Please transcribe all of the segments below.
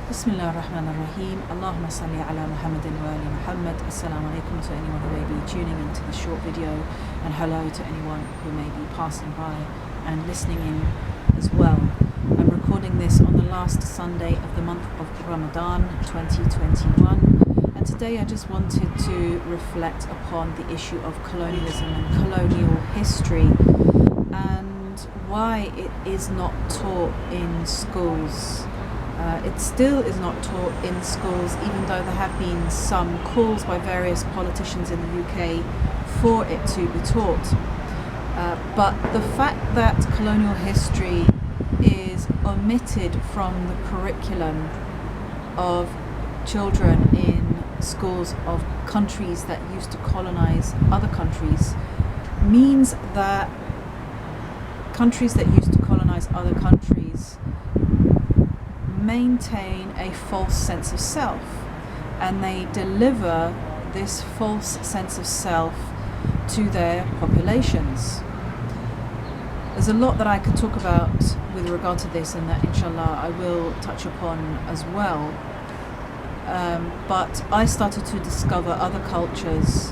Bismillah ar-Rahman ar-Rahim. Allahumma salli ala Muhammadin wa ali Muhammad. Assalamu alaikum to anyone who may be tuning into this short video, and hello to anyone who may be passing by and listening in as well. I'm recording this on the last Sunday of the month of Ramadan 2021, and today I just wanted to reflect upon the issue of colonialism and colonial history and why it is not taught in schools. It still is not taught in schools, even though there have been some calls by various politicians in the UK for it to be taught. But the fact that colonial history is omitted from the curriculum of children in schools of countries that used to colonize other countries means that countries that used to colonize other countries maintain a false sense of self, and they deliver this false sense of self to their populations. There's a lot that I could talk about with regard to this, and that inshallah I will touch upon as well. But I started to discover other cultures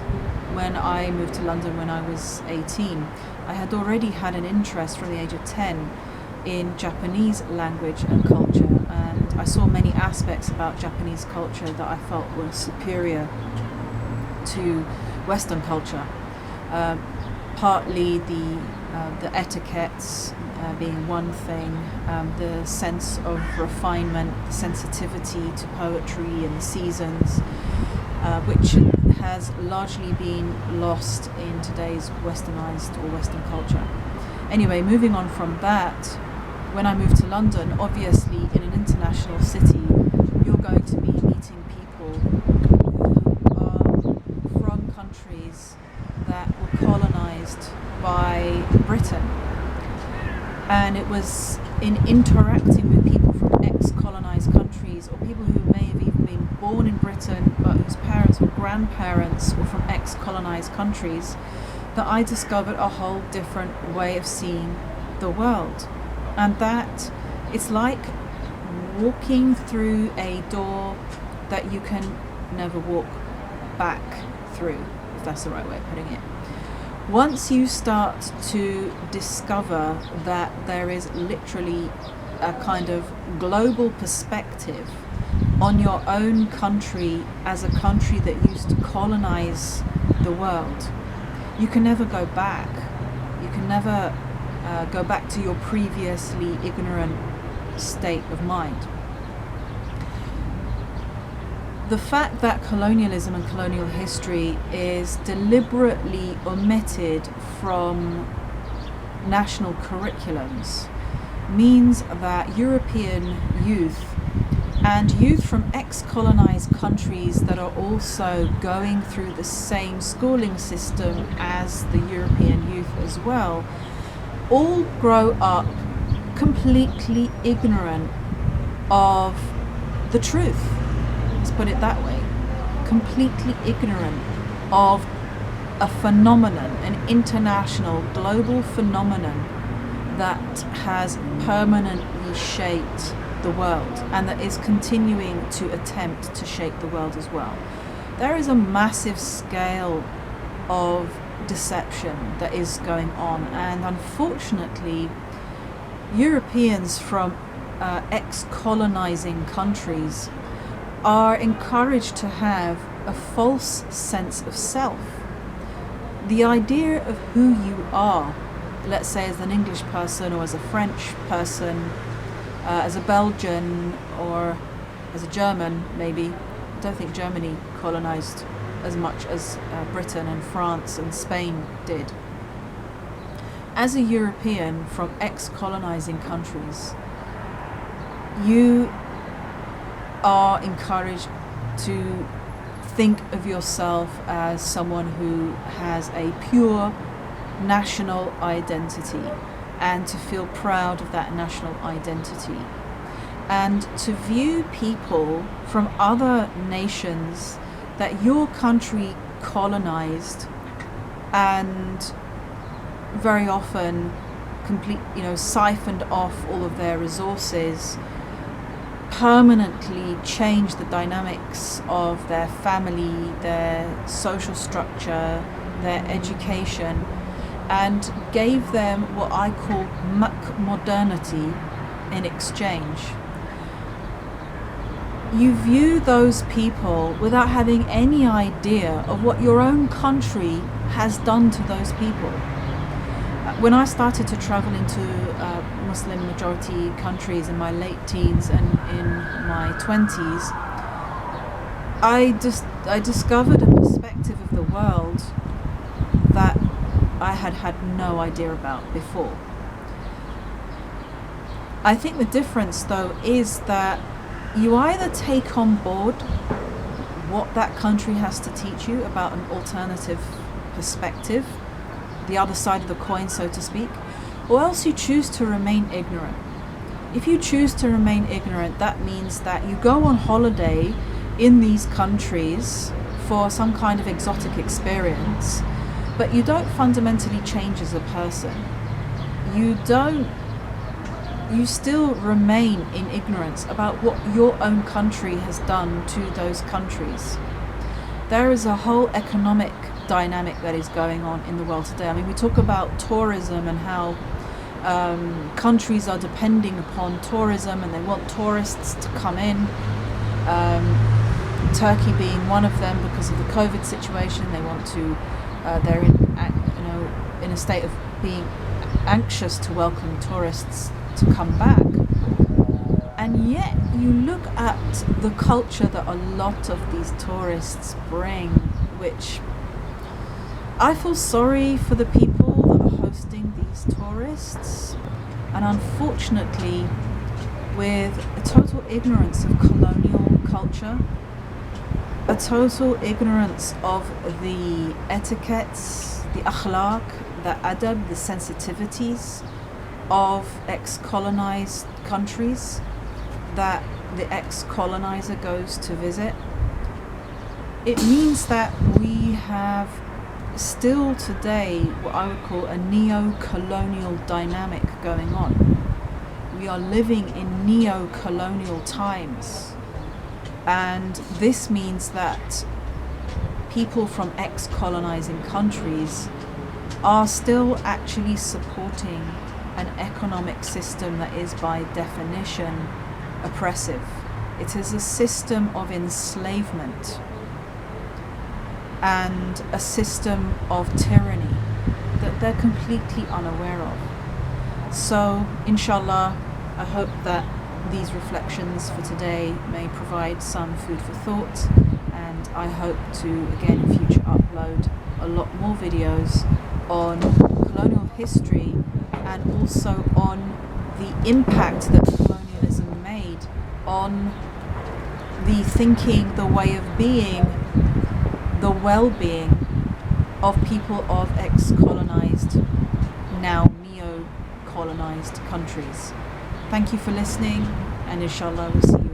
when I moved to London when I was 18. I had already had an interest from the age of 10 in Japanese language and culture, and I saw many aspects about Japanese culture that I felt were superior to Western culture. Partly the etiquettes being one thing, the sense of refinement, the sensitivity to poetry and the seasons, which has largely been lost in today's westernized or Western culture. Anyway, moving on from that, when I moved to London, obviously in an international city, you're going to be meeting people who are from countries that were colonized by Britain. And it was in interacting with people from ex-colonized countries, or people who may have even been born in Britain but whose parents or grandparents were from ex-colonized countries, that I discovered a whole different way of seeing the world. And that it's like walking through a door that you can never walk back through, if that's the right way of putting it. Once you start to discover that there is literally a kind of global perspective on your own country as a country that used to colonize the world, you can never go back. You can never go back to your previously ignorant state of mind. The fact that colonialism and colonial history is deliberately omitted from national curriculums means that European youth and youth from ex-colonized countries that are also going through the same schooling system as the European youth as well all grow up completely ignorant of the truth. Let's put it that way. Completely ignorant of a phenomenon, an international, global phenomenon that has permanently shaped the world and that is continuing to attempt to shape the world as well. There is a massive scale of deception that is going on, and unfortunately Europeans from ex-colonizing countries are encouraged to have a false sense of self. The idea of who you are, let's say as an English person or as a French person, as a Belgian or as a German maybe. I don't think Germany colonized as much as Britain and France and Spain did. As a European from ex-colonizing countries, you are encouraged to think of yourself as someone who has a pure national identity and to feel proud of that national identity, and to view people from other nations that your country colonized and very often siphoned off all of their resources permanently changed the dynamics of their family, their social structure, their education, and gave them what I call modernity in exchange. You view those people without having any idea of what your own country has done to those people. When I started to travel into Muslim majority countries in my late teens and in my 20s, I discovered a perspective of the world that I had no idea about before. I think the difference, though, is that you either take on board what that country has to teach you about an alternative perspective, the other side of the coin, so to speak, or else you choose to remain ignorant. If you choose to remain ignorant, that means that you go on holiday in these countries for some kind of exotic experience, but you don't fundamentally change as a person. You still remain in ignorance about what your own country has done to those countries. There is a whole economic dynamic that is going on in the world today. I mean, we talk about tourism and how countries are depending upon tourism and they want tourists to come in. Turkey being one of them because of the COVID situation. They want to. They're in a state of being anxious to welcome tourists to come back. And yet you look at the culture that a lot of these tourists bring, which I feel sorry for the people that are hosting these tourists, and unfortunately with a total ignorance of colonial culture, a total ignorance of the etiquettes, the akhlaq, the adab, the sensitivities of ex-colonized countries that the ex-colonizer goes to visit. It means that we have still today what I would call a neo-colonial dynamic going on. We are living in neo-colonial times, and this means that people from ex-colonizing countries are still actually supporting an economic system that is by definition oppressive. It is a system of enslavement and a system of tyranny that they're completely unaware of. So, inshallah, I hope that these reflections for today may provide some food for thought, and I hope to again in future upload a lot more videos on colonial history and also on the impact that colonialism made on the thinking, the way of being, the well-being of people of ex-colonized, now neo-colonized countries. Thank you for listening, and inshallah we'll see you